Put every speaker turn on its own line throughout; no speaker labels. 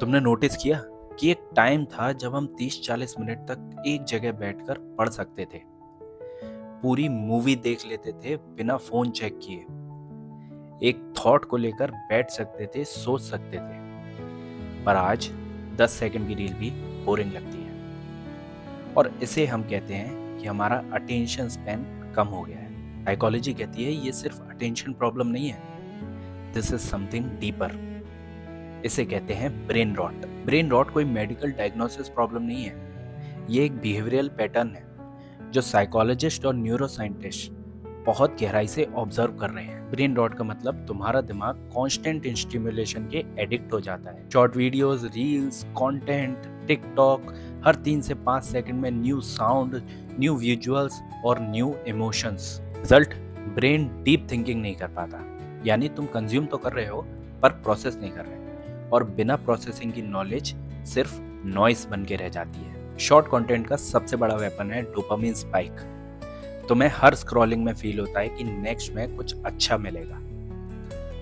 तुमने नोटिस किया कि एक टाइम था जब हम 30-40 मिनट तक एक जगह बैठकर पढ़ सकते थे, पूरी मूवी देख लेते थे बिना फोन चेक किए, एक थॉट को लेकर बैठ सकते थे, सोच सकते थे। पर आज 10 सेकंड की रील भी बोरिंग लगती है और इसे हम कहते हैं कि हमारा अटेंशन स्पैन कम हो गया है। साइकोलॉजी कहती है ये सिर्फ अटेंशन प्रॉब्लम नहीं है, दिस इज समथिंग डीपर। इसे कहते हैं ब्रेन रॉट। ब्रेन रॉट कोई मेडिकल डायग्नोसिस प्रॉब्लम नहीं है, ये एक बिहेवियरल पैटर्न है जो साइकोलॉजिस्ट और न्यूरोसाइंटिस्ट बहुत गहराई से ऑब्जर्व कर रहे हैं। ब्रेन रॉट का मतलब तुम्हारा दिमाग कांस्टेंट स्टिमुलेशन के एडिक्ट हो जाता है। Short videos, reels, content, TikTok, हर 3 से 5 सेकंड में न्यू साउंड, न्यू विजुअल्स और new emotions. Result, brain deep thinking नहीं कर पाता, यानी तुम कंज्यूम तो कर रहे हो पर प्रोसेस नहीं कर रहे, और बिना प्रोसेसिंग की नॉलेज सिर्फ नॉइस बन के रह जाती है। शॉर्ट कंटेंट का सबसे बड़ा वेपन है डोपामिन स्पाइक। तुम्हें हर स्क्रॉलिंग में फील होता है कि नेक्स्ट में कुछ अच्छा मिलेगा,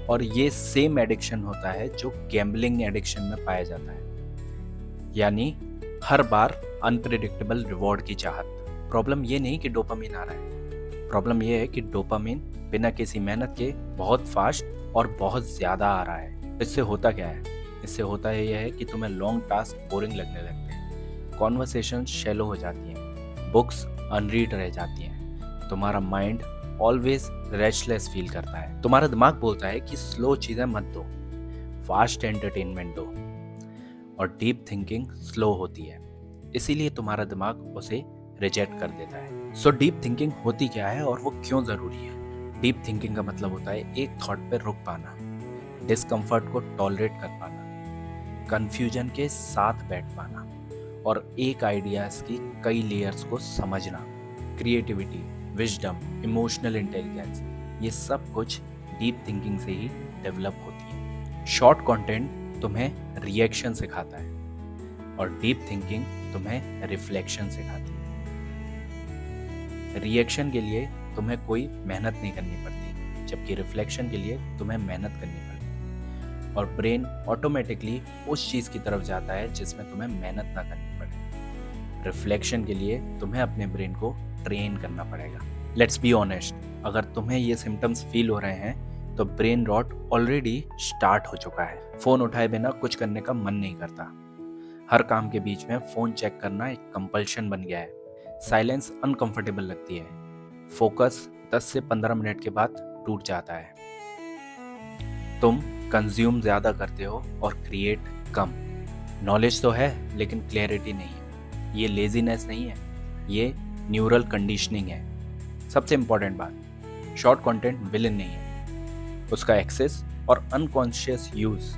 और ये सेम एडिक्शन होता है जो गैम्बलिंग एडिक्शन में पाया जाता है, यानी हर बार अनप्रेडिक्टेबल रिवॉर्ड की चाहत। प्रॉब्लम ये नहीं कि डोपामिन आ रहा है, प्रॉब्लम ये है कि डोपामिन बिना किसी मेहनत के बहुत फास्ट और बहुत ज्यादा आ रहा है। इससे होता क्या है? इससे होता है यह है कि तुम्हें लॉन्ग टास्क बोरिंग लगने लगते हैं, कॉन्वर्सेशन शैलो हो जाती हैं, बुक्स अनरीड रह जाती हैं, तुम्हारा माइंड ऑलवेज रेस्टलेस फील करता है। तुम्हारा दिमाग बोलता है कि स्लो चीजें मत दो, फास्ट एंटरटेनमेंट दो, और डीप थिंकिंग स्लो होती है, इसीलिए तुम्हारा दिमाग उसे रिजेक्ट कर देता है। सो डीप थिंकिंग होती क्या है और वो क्यों जरूरी है? डीप थिंकिंग का मतलब होता है एक थॉट पे रुक पाना, डिस्कम्फर्ट को टॉलरेट कर पाना, कंफ्यूजन के साथ बैठ पाना, और एक आइडियाज की कई लेयर्स को समझना। क्रिएटिविटी, विजडम, इमोशनल इंटेलिजेंस, ये सब कुछ डीप थिंकिंग से ही डेवलप होती है। शॉर्ट कंटेंट तुम्हें रिएक्शन सिखाता है और डीप थिंकिंग तुम्हें रिफ्लेक्शन सिखाती है। रिएक्शन के लिए तुम्हें कोई मेहनत नहीं करनी पड़ती, जबकि रिफ्लेक्शन के लिए तुम्हें मेहनत करनी पड़ती है, और ब्रेन ऑटोमेटिकली उस चीज़ की तरफ जाता है जिसमें तुम्हें मेहनत ना करनी पड़े। रिफ्लेक्शन के लिए तुम्हें अपने ब्रेन को ट्रेन करना पड़ेगा। लेट्स बी ऑनेस्ट, अगर तुम्हें ये सिम्टम्स फील हो रहे हैं तो ब्रेन रॉट ऑलरेडी स्टार्ट हो चुका है। फोन उठाए बिना कुछ करने का मन नहीं करता, हर काम के बीच में फोन चेक करना एक कंपल्शन बन गया है, साइलेंस अनकंफर्टेबल लगती है, फोकस 10 से 15 मिनट के बाद टूट जाता है। तुम कंज्यूम ज्यादा करते हो और क्रिएट कम। नॉलेज तो है लेकिन क्लैरिटी नहीं है। ये लेजीनेस नहीं है, ये न्यूरल कंडीशनिंग है। सबसे इंपॉर्टेंट बात, शॉर्ट कंटेंट विलन नहीं है, उसका एक्सेस और अनकॉन्शियस यूज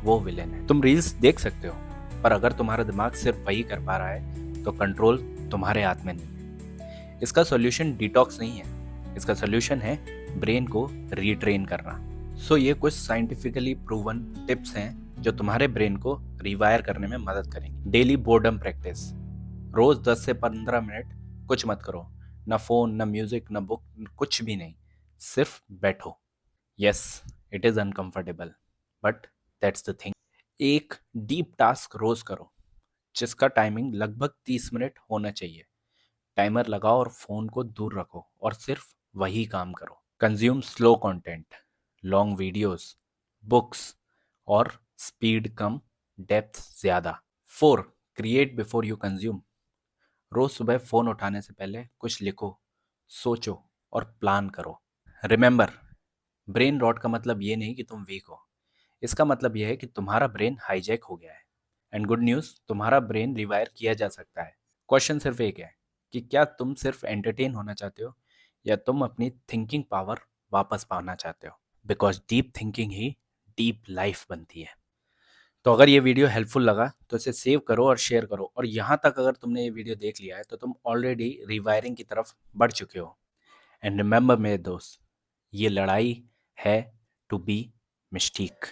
वो विलन है। तुम रील्स देख सकते हो, पर अगर तुम्हारा दिमाग सिर्फ वही कर पा रहा है तो कंट्रोल तुम्हारे हाथ में नहीं है। इसका सॉल्यूशन डिटॉक्स नहीं है, इसका सॉल्यूशन है ब्रेन को रीट्रेन करना। सो ये कुछ साइंटिफिकली प्रूवन टिप्स हैं जो तुम्हारे ब्रेन को रिवायर करने में मदद करेंगे। डेली बोर्डम प्रैक्टिस, रोज 10 से 15 मिनट कुछ मत करो, ना फोन, ना म्यूजिक, ना बुक, कुछ भी नहीं, सिर्फ बैठो। Yes, it is uncomfortable, but that's the thing. एक डीप टास्क रोज करो जिसका टाइमिंग लगभग 30 मिनट होना चाहिए। टाइमर लगाओ और फोन को दूर रखो और सिर्फ वही काम करो। Consume slow content, long videos, books, और स्पीड कम, डेप्थ ज्यादा। 4, क्रिएट बिफोर यू कंज्यूम। रोज सुबह फोन उठाने से पहले कुछ लिखो, सोचो और प्लान करो। रिमेंबर, ब्रेन रॉट का मतलब ये नहीं कि तुम वीक हो, इसका मतलब यह है कि तुम्हारा ब्रेन हाईजैक हो गया है। एंड गुड न्यूज़, तुम्हारा ब्रेन रिवायर किया जा सकता है। क्वेश्चन सिर्फ एक है कि क्या तुम सिर्फ एंटरटेन होना चाहते हो या तुम अपनी थिंकिंग पावर वापस पाना चाहते हो, because deep thinking he deep life बनती है। तो अगर ये वीडियो हेल्पफुल लगा तो इसे सेव करो और शेयर करो, और यहाँ तक अगर तुमने ये वीडियो देख लिया है तो तुम ऑलरेडी रिवायरिंग की तरफ बढ़ चुके हो। एंड रिमेंबर मेरे दोस्त, ये लड़ाई है टू बी मिस्टीक।